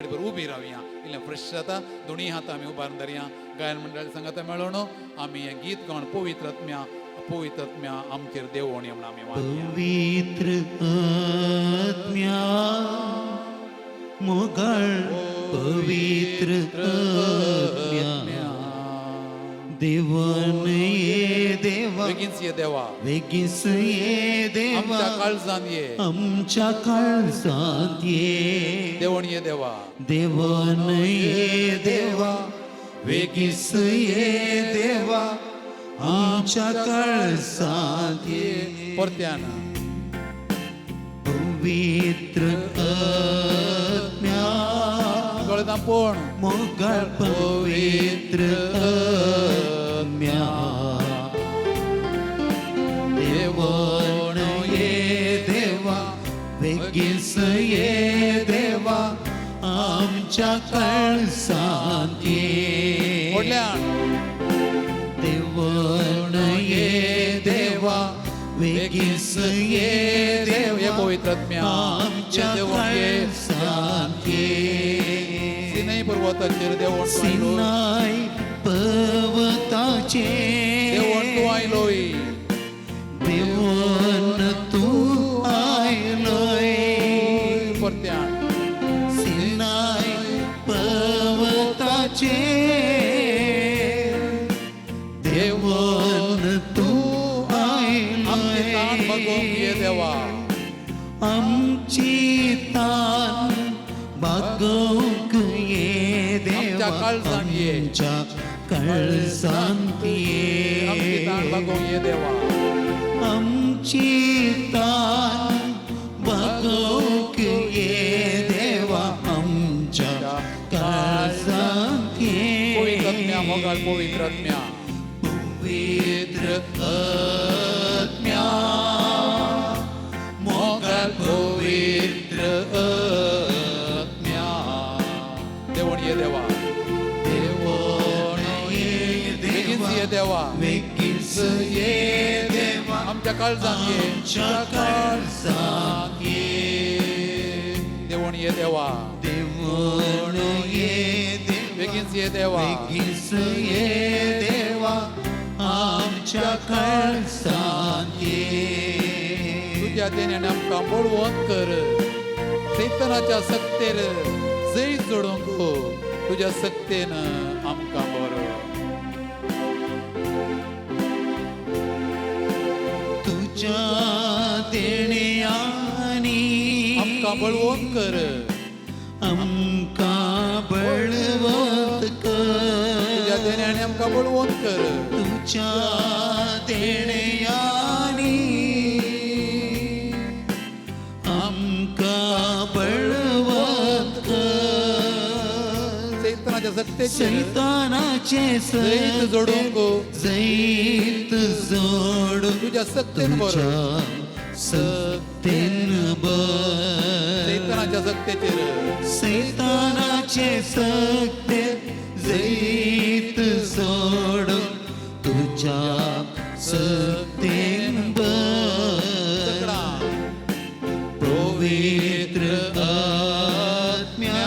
उभी रावया इल्लें फ्रेश जाता दोन्ही हात आमी उबारून धरया गायन मंडळाच्या संगता मेळोन आमी हें गीत गावन पवित्र आत्म्या आमचेर देवोणी म्हणून आमी मानया पवित्र आत्म्या मोगळ पवित्र आत्म्या देवन ये देवा बेगीनच ये देवा बेगीस ये देवा आमच्या काळजान ये आमच्या काळजात ये देवण ये देवा देवन ये देवा बेगीस ये देवा आमच्या काळजात ये परत्यान पवित्र आत्म्या कळना पण मोगळ पवित्र आत्म्या देवण ये देवा बेगीस ये देवा आमच्या काळजात ये व्हडल्यान देवण ये देवा बेगीस ये देवा ये पवित्र आत्म्या आमच्या काळजात ये सिनाई पर्वताचेर देवण तूं आयलो सिनाई पर्वताचे देवण तूं आयलोय देवण तू आयलोय परत्यान सिनाई पर्वताचे देवण तू आमचे ताण बघूंक ये आयलोय देवा आमची तान बागोंक ये देवा आमच्या काळजांत ये. आमच्या काळजांत ये आमचे ताण बघूंक ये देवा आमची तान बागोंक ये देवा आमच्या काळजांत पवित्र आत्म्या ये मोगाळ पवित्र आत्म्या पवित्र आत्म्या मोगळ पवित्र आत्म्या देवण ये देवा देवण ये बेगीनच देवा ये देवा बेगीस ये देवा आमच्या काळजांत ये आमच्या काळजांत ये देवण ये देवा देवण ये देवा बेगीनच ये देवा बेगीस ये देवा आमच्या काळजांत ये तुझ्या तेण्याने आमकां बळवंत कर सैतानाच्या सक्तेर जैत जोडूंक तुझ्या सक्तेन आमकां बरो तुझ्या देण्यानी आमकां बळवंत कर आमकां बळवंत तुझ्या कर तेण्याने आमकां बळवंत कर तुझ्या देण्यानी आमकां बळवंत कर सैतानाच्या सक्तेचेर सैतानाचे जैत जोडूंक जैत जोडून तुझ्या सक्तेन बरो तुझ्या सक्तेन बर सैतानाच्या सक्तेचेर सैतानाचे सक्ते जैत जोडून तुझ्या सक्तेन बर सगळा पवित्र आत्म्या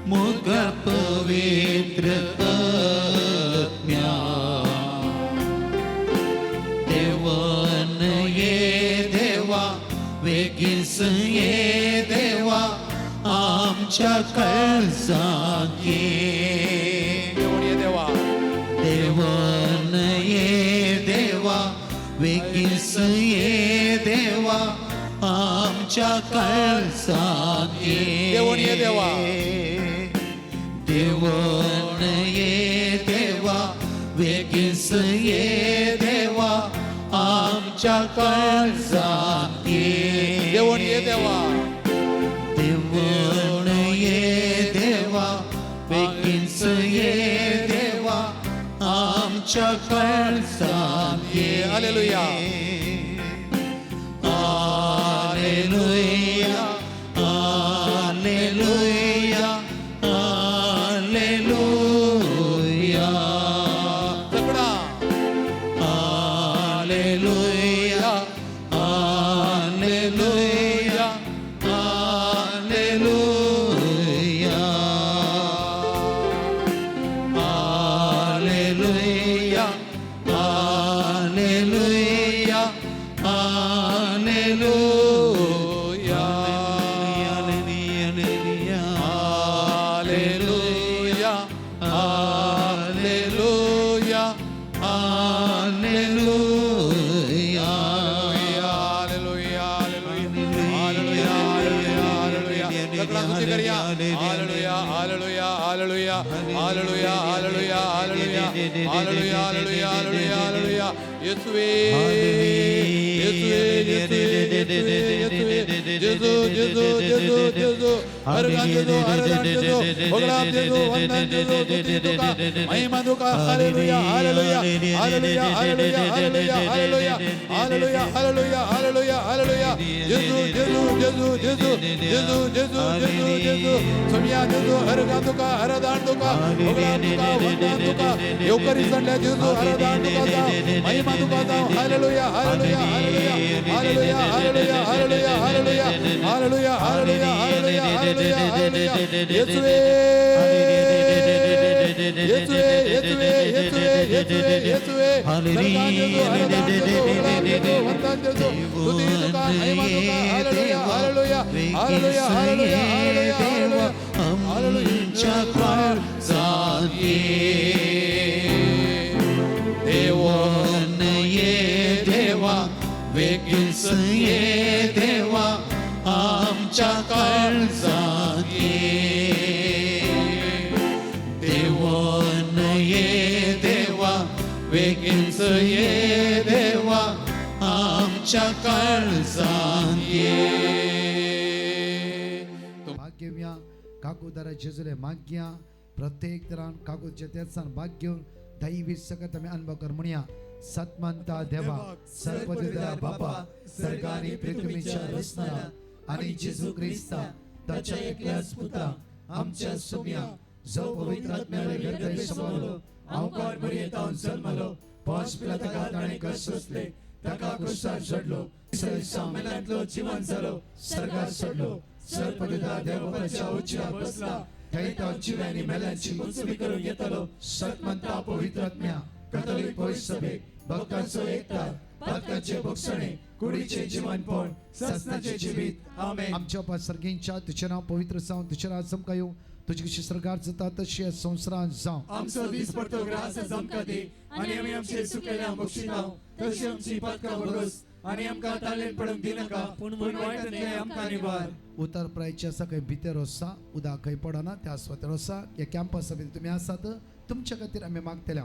मोगळ पवित्र आत्म्या देवन ये देवा बेगीस ये देवा आमच्या काळजांत ये देवण ये देवा देवन ये देवा बेगीस ये देवा आमच्या काळजांत ये देवण ये देवा देवन ये देवा बेगीस ये देवा आमच्या काळजांत ये देवण ये देवा देवण ये देवा बेगीस ये देवा आमच्या काळजांत ये हालेलुया हालेलुया हालेलुया हालेलुया सगळा हालेलुया हालेलुया सकड़ा स्तुति करिया hallelujah hallelujah hallelujah hallelujah hallelujah hallelujah hallelujah hallelujah hallelujah hallelujah यीशुवे यीशुवे यीशुवे जेसु जेसु जेसु जेसु हर गान जेसु हर दान जेसु भगवान जेसु वंदन जेसु स्तुति तुका महिमा तुका hallelujah hallelujah hallelujah hallelujah hallelujah hallelujah hallelujah hallelujah hallelujah hallelujah जेसु जेसु जेसु जेसु जेसु जेसु जेसु जेसु सोमिया जेसु हर गान तुका हर दान तुका भगवान तुका वंदन तुका योकरी संडे जेसु हर दान तुका जाओ महिमा तुका जाओ hallelujah hallelujah hallelujah hallelujah hallelujah hallelujah hallelujah hallelujah hallelujah hallelujah hallelujah hallelujah यीशुवे यीशुवे यीशुवे यीशुवे यीशुवे यीशुवे सरकार जेसु हर दान जेसु भगवान जेसु वंदन जेसु स्तुति तुका महिमा तुका hallelujah hallelujah hallelujah hallelujah hallelujah hallelujah आमच्या कळसांगे देवन ये देवा वेगीच ये देवा आमच्या कळसांगे देवन ये देवा वेगीच ये देवा आमच्या कळसांगे भाग्यव्या काकूदारा जेजुले माग्या प्रत्येक तरान काकूच्या त्यासान भाग्य दैवी सकत आम्ही अनुभव कर म्हणया सत्मंता देवा सर्वपिता बापा सर्गानी पृथ्वीच्या रचणारा आणि जेजू ख्रिस्ता त्याच्या एकल्याच पुत्रा आमच्या सुम्या जो पवित्र आत्म्याने हृदय समावलो अवकाळ मर्यादान जन्मलो पाच पिलाता गाताने कष्ट सोसले ताका क्रुसार चढलो सामन्यातलो जीवन जालो सर्गार चढलो सर्वपिता देवाच्या उच्चार बसला थैता जिव्यानी मेल्यांची मुंचवी करून येतलो सत्मंता पवित्र आत्म्या कॅथोलिक पवित्र सभे भक्तांचो एकता भक्तांचे भक्षणे कुडीचे जीवनपण सस्नाचे जीवित आमेन आमच्या सर्गींच्या तुझे नाव पवित्र जावं तुझे राज चमकायो तुझी कशी सरकार जाता तशी संवसारांत जावं आमचो दीस पडतो ग्रास चमका दे आणि आम्ही आमचे सुकेल्या बक्षितांव तशी आमची पातकां भरोस आणि आमकां तालेन पडूंक दिनाका पूण वायटांतले आमकां निवार उतर प्रायच्या सकाळी भितर आसा उदक खंय पडना त्या स्वतर आसा या कॅम्पस सभेत तुम्ही आसात तुमच्या खातीर आमी मागतले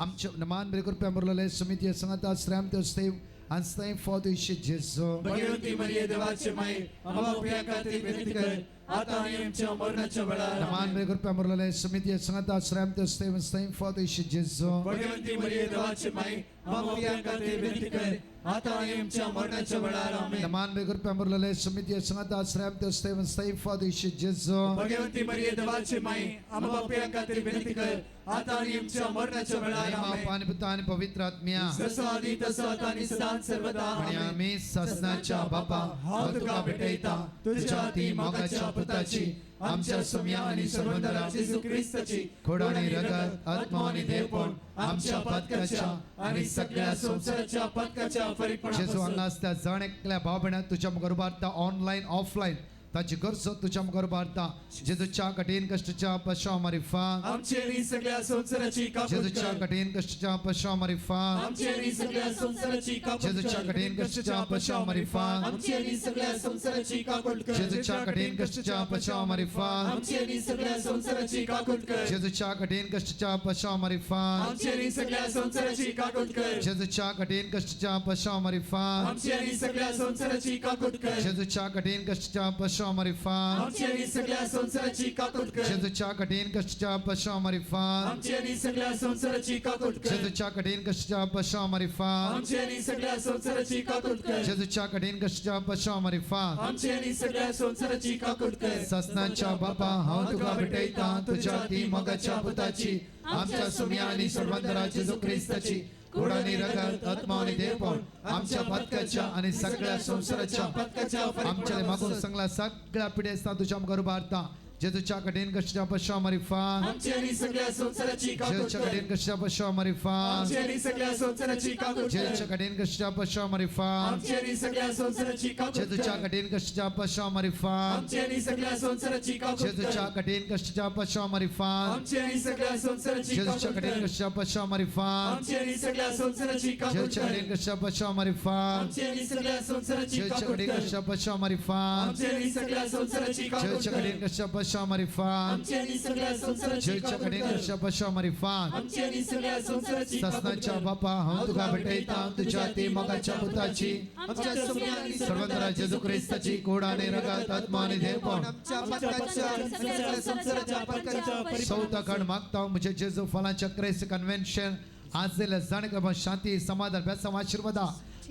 आमचे नमान बरे करप्या बरलेले समिती सांगता श्राम ते स्तेव and stay for the Jesu. Bhagwanti मरिये देवाचे माये आम्हा उभ्या खातीर विनंती कर आता आणि आमच्या मरणाच्या वेळार नमान बरे करप्या बरलेले समिती सांगता श्राम ते स्तेव and stay for the Jesu. Bhagwanti मरिये देवाचे माये आम्हा उभ्या खातीर विनंती कर आता आणि आमच्या मरणाच्या वेळार आमेन नमान बरे करप्या बरलेले समिती सांगता श्राम ते स्तेव and stay for the Jesu. Bhagwanti मरिये देवाचे माये आम्हा उभ्या खातीर विनंती कर आता आणि आमच्या मरणाच्या वेळार आमेन पाणी पिता आणि पवित्र आत्म्या जसं आधी तसं आता आणि सदां सर्वदा आणि आमेन आम्ही ससनाच्या बापा हांव तुका भेटयता तुझ्या ती मोगाच्या पुताची आमच्या सुम्या आणि सर्वंदरा जेजू ख्रिस्ताची खोडाणी रगत आत्मा आणि देवपण आमच्या पदकाच्या आणि सगळ्या संसाराच्या पदकाच्या जेजू फरीकपणापासून हांगा असता जण एकल्या भाव भयणां तुझ्या मुखार उबारता ऑनलाइन ऑफलाइन ताची गरज तुझ्या मुखार उबारता जेजूच्या कठीण कष्टाच्या पशाव मारिफा आमचेरी सगळ्या संसाराची कापूट जेजूच्या कर कठीण कष्टाच्या पशाव मारिफा आमचेरी सगळ्या संसाराची कापूट जेजूच्या कर कठीण कष्टाच्या पशाव मारिफा आमचेरी सगळ्या संसाराची कापूट कर जेजूच्या कठीण कष्टाच्या पशाव मारिफा आमचेरी सगळ्या संसाराची कापूट कर जेजूच्या कठीण कष्टाच्या पशाव मारिफा आमचेरी सगळ्या संसाराची कापूट कर जेजूच्या कठीण कष्टाच्या पशाव मारिफा आमचेरी सगळ्या संसाराची कापूट कर जेजूच्या कठीण कष्टाच्या पशाव मारिफा आमचेरी सगळ्या संसाराची कापूट कर जेजूच्या कठीण कष्टाच्या पशाव मारिफा आमचेरी सगळ्या संसाराची कापूट कर जेजूच्या कठीण कष्टाच्या पशाव मारिफा आमचेरी सगळ्या संसाराची कापूट कर जेजूच्या कठीण कष्टाच्या पशाव मारिफा आमचेरी सगळ्या संसाराची कापूट कर ससनाच्या बापा हांव तुका भेटयता तुझ्या ती मोगाच्या पुताची आमच्या सुम्या आणि सर्वंदरा जेजू ख्रिस्ताची खोडानी रगत आत्मा आणि देवपण आमच्या पदकाच्या आणि सगळ्या संसाराच्या पदकाच्या आमच्या मागून सांगला सगळ्या पिढी असता तुझ्या मुखार उबारता जेजूच्या कठीण कष्टाच्या पश्चात रिफान आमची आणि सगळ्या संसाराची काकूट जेजूच्या कर. कठीण कष्टाच्या पश्चात रिफान आमची आणि सगळ्या संसाराची काकूट कर. जेजूच्या कठीण कष्टाच्या पश्चात रिफान आमची आणि सगळ्या संसाराची काकूट जेजूच्या कर. कठीण कष्टाच्या पश्चात रिफान आमची आणि सगळ्या संसाराची काकूट जेजूच्या कर. कठीण कष्टाच्या पश्चात रिफान आमची आणि सगळ्या संसाराची जेजूच्या काकूट कठीण कर. कष्टाच्या पश्चात रिफान आमची आणि सगळ्या संसाराची काकूट जेजूच्या कर. कठीण कष्टाच्या पश्चात रिफान आमची आणि सगळ्या संसाराची जेजूच्या काकूट कठीण कर. कष्टाच्या पश्चात रिफान आमची आणि सगळ्या संसाराची काकूट जेजूच्या कर. कठीण कष्टाच्या पश्चात रिफान आमची आणि सगळ्या संसाराची जेजूच्या काकूट कठीण कर. कष्टाच्या पश्चात रिफान आमची आणि सगळ्या संसाराची काकूट ससनाच्या कर. बापा हांव तुका भेटयता तुझ्या ती मोगाच्या पुताची आमच्या सोन्या आणि सर्वंतरा जेजू ख्रिस्ताची कोडाने रगत आत्मा आणि देवपण आमच्या पत्काच्या आणि सगळ्या संसाराच्या पत्काच्या परिपूर्ण सौता कण मागता म्हणजे जेजू फलांच्या क्रेस कन्व्हेन्शन आज दिल्या जाणकर शांती समाधान बेसम आशीर्वादा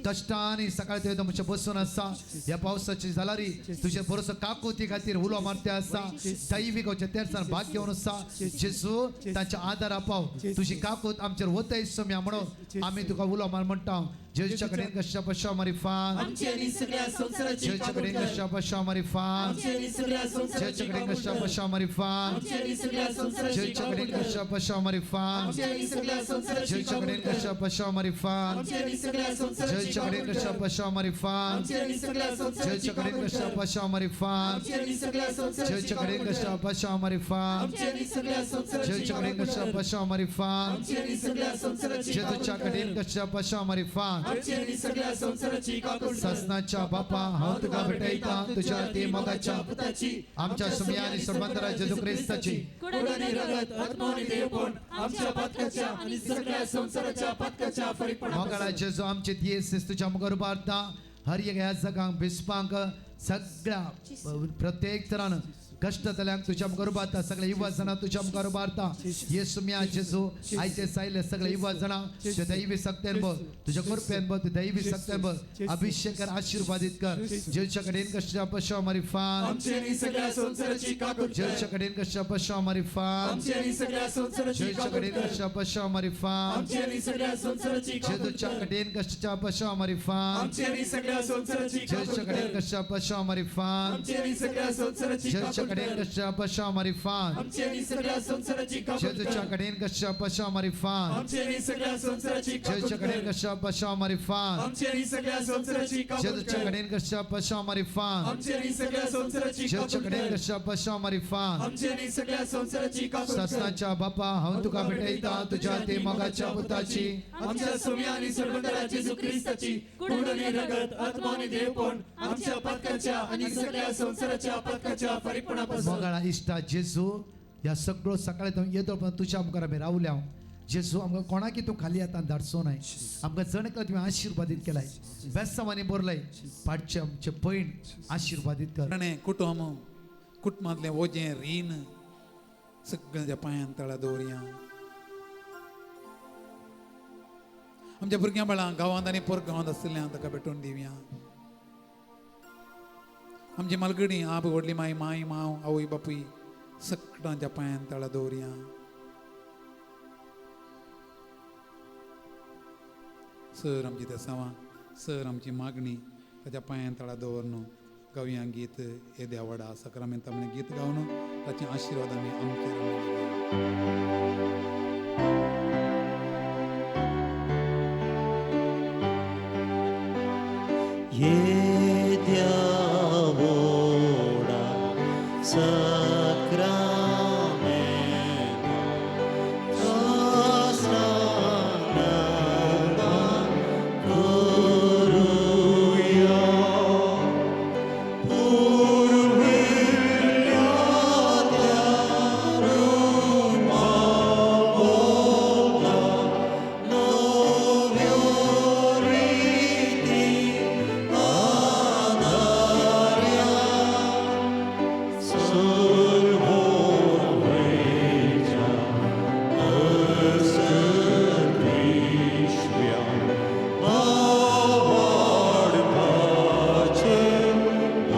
कष्टाने सकाळी ते म्हणजे बसून असा या पावसाची जालारी तुझे बरोस काकुती खातीर उलो मारते असा दैविक तेरसान भाग घेऊन असा जेजू तांच्या आदार आपाव तुझी काकूत आमचेर वतय सोम्या म्हणून आम्ही तुका उलो मार म्हणटा जेजूच्या कडेन कशा पशा मारी फान आमची आणि सगळ्या संसाराची जेजूच्या कडेन काकूट कशा कर. पशा मारी फान आमची आणि सगळ्या संसाराची जेजूच्या कडेन काकूट कशा कर. पशा मारी फान आमची आणि सगळ्या संसाराची जेजूच्या काकूट कडेन कर. कशा पशा मारी फान आमची आणि सगळ्या संसाराची जेजूच्या कडेन काकूट कशा कर. पशा मारी फान आमची आणि सगळ्या संसाराची जेजूच्या कडेन काकूट कशा कर. पशा मारी फान आमची आणि सगळ्या संसाराची जेजूच्या कडेन काकूट कशा कर. पशा मारी फान आमची आणि सगळ्या संसाराची जेजूच्या कडेन काकूट कशा कर. पशा मारी फान आमची आणि सगळ्या संसाराची जेजूच्या कडेन काकूट कशा कर. पशा मारी फान आमची आणि सगळ्या संसाराची जेजूच्या काकूट कडेन कर. कशा पशा मारी फान आमची आणि सगळ्या संसाराची काकूट कर. ससनाच्या बापा हांव तुका भेटयता तुझ्या ती मोगाच्या पुताची आमच्या सुम्या आणि सर्वंतरा जेजू ख्रिस्ताची कुडाने रगत आत्मा आणि देवपण आमच्या पत्काच्या आणि सगळ्या संसाराच्या पत्काच्या परिपूर्ण मोगाळा जेजू आमचे येस तुझ्या मुखार उबारता हर एक ह्या जगांक बिस्पांक सगळ्या प्रत्येक तरान कष्ट जाल्यांक तुझ्या मुखार उबारता सगळ्या युवा जाणां तुझ्या मुखार उबारता येसू म्या जेजू आयचे सायले सगळ्या युवा जाणां तुझ्या दैवी सक्तेन बघ तुझ्या कृपेन बघ तुझ्या दैवी सक्तेन बघ अभिषेक कर आशीर्वादित कर जेजूच्या कडेन कशा पशा मारी फान आमची आणि सगळ्या संसाराची काकूट कर. जेजूच्या कडेन कशा पशा मारी फान आमची आणि सगळ्या संसाराची जेजूच्या काकूट कडेन कर. कशा पशा मारी फान आमची आणि सगळ्या संसाराची काकूट जेजूच्या कर. कडेन कशा पशा मारी फान आमची आणि सगळ्या संसाराची काकूट जेजूच्या कडेन कर. कशा पशा मारी फान आमची आणि सगळ्या संसाराची जेजूच्या काकूट कडेन कर. कशा पशा मारी फान आमची आणि सगळ्या संसाराची काकूट जेजूच्या कर. कडेन कशा पशा मारी फान आमची आणि सगळ्या संसाराची काकूट जेजूच्या कडेन कर. कशा पशा मारी फान आमची आणि सगळ्या संसाराची काकूट जेजूच्या कर. कडेन कशा पशा मारी फान आमची आणि सगळ्या संसाराची जेजूच्या काकूट कडेन कर. कशा पशा मारी फान आमची आणि सगळ्या संसाराची काकूट कर. ससनाच्या बापा हांव तुका भेटयता तुझ्या ते मोगाच्या पुताची आमच्या सोम्या आणि सर्वंतरा जेजू ख्रिस्ताची कुंडली रगत आत्मा आणि देवपण आमच्या पत्काच्या आणि सगळ्या संसाराच्या पत्काच्या परिपूर्णापासून मोगाळा इश्टा जेजू ह्या सगळो सकाळी तो येतो पण तुझ्या मुखार आमी रावल्या जेजू आमकां कोणाकी तूं खाली येता धाडचो नाय आमकां जणकला तुवें आशीर्वादीत केलाय बेस्तांवांनी बरलय पाडचे आमचे पैण आशीर्वादीत कर ताणें कुटुंब कुटुंबांतलें वजें रीण सगळ्यांच्या पांयान तळा दवरया आमच्या भुरग्यां बाळांक गांवांत आनी परगांवांत आसतल्यांक ताका भेटून दिवया आमची मालगडी आप व्हडली माय माय मांव आवय बापूय सगळ्यांच्या पांयान तळा दवरया सर आमची तेसावां सर आमची मागणी ताच्या पांयान तळा दवरन गावया गीत हे देवाडा सक्रामेंत आमी गीत गावन ताचे आशिर्वाद आमी आमचेर ये देवोडा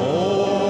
Oh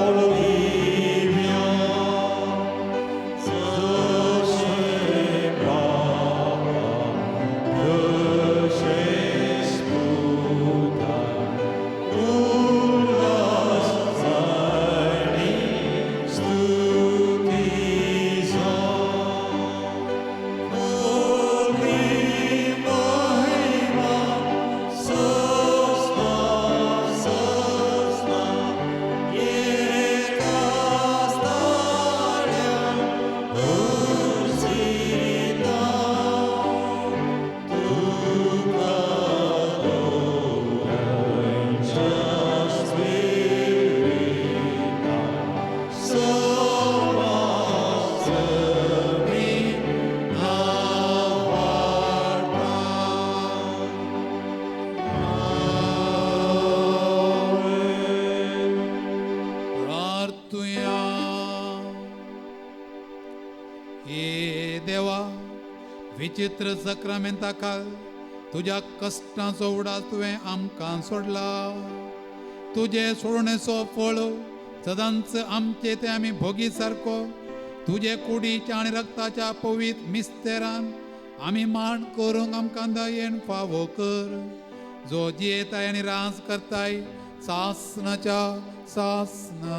तुया हे देवा विचित्र सक्रामेंताका तुझ्या कष्टाचो उडास तुवें आमकां सोडला तुझे सोडणेचो फळ सदांच आमचे ते आमी भोगी सारको तुझे कुडीच्या आनी रक्ताच्या पवित्र मिस्तेरान आमी मान करूंक आमकां दयेन फावो कर जो जियेताय आनी रास करताय सासनाच्या सासना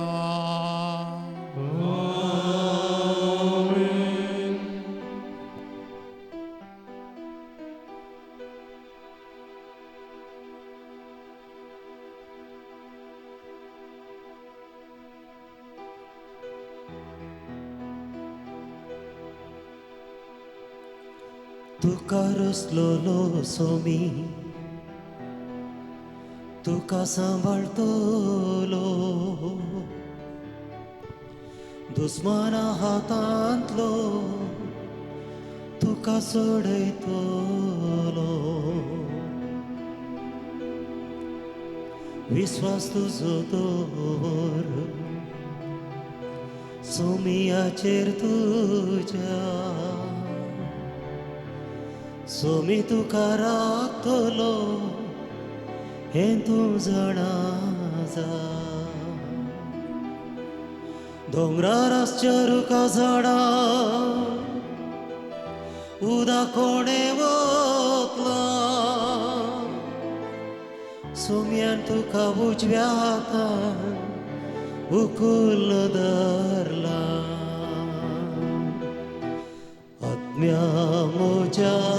तुका रुसलोलो सोमी तुका सांबाळतलो दुस्माना हातांतलो तुका सोडयतलो विश्वास तुजो दवर सोमियाचेर तुज्या सोमी तुका राखतलो हें तूं जाणा जा दोंगरार आसच्या रुखा झाडां उदा कोणे वतला सोम्यान तुका उजव्या हातान उखूल धरला आत्म्या म्हज्या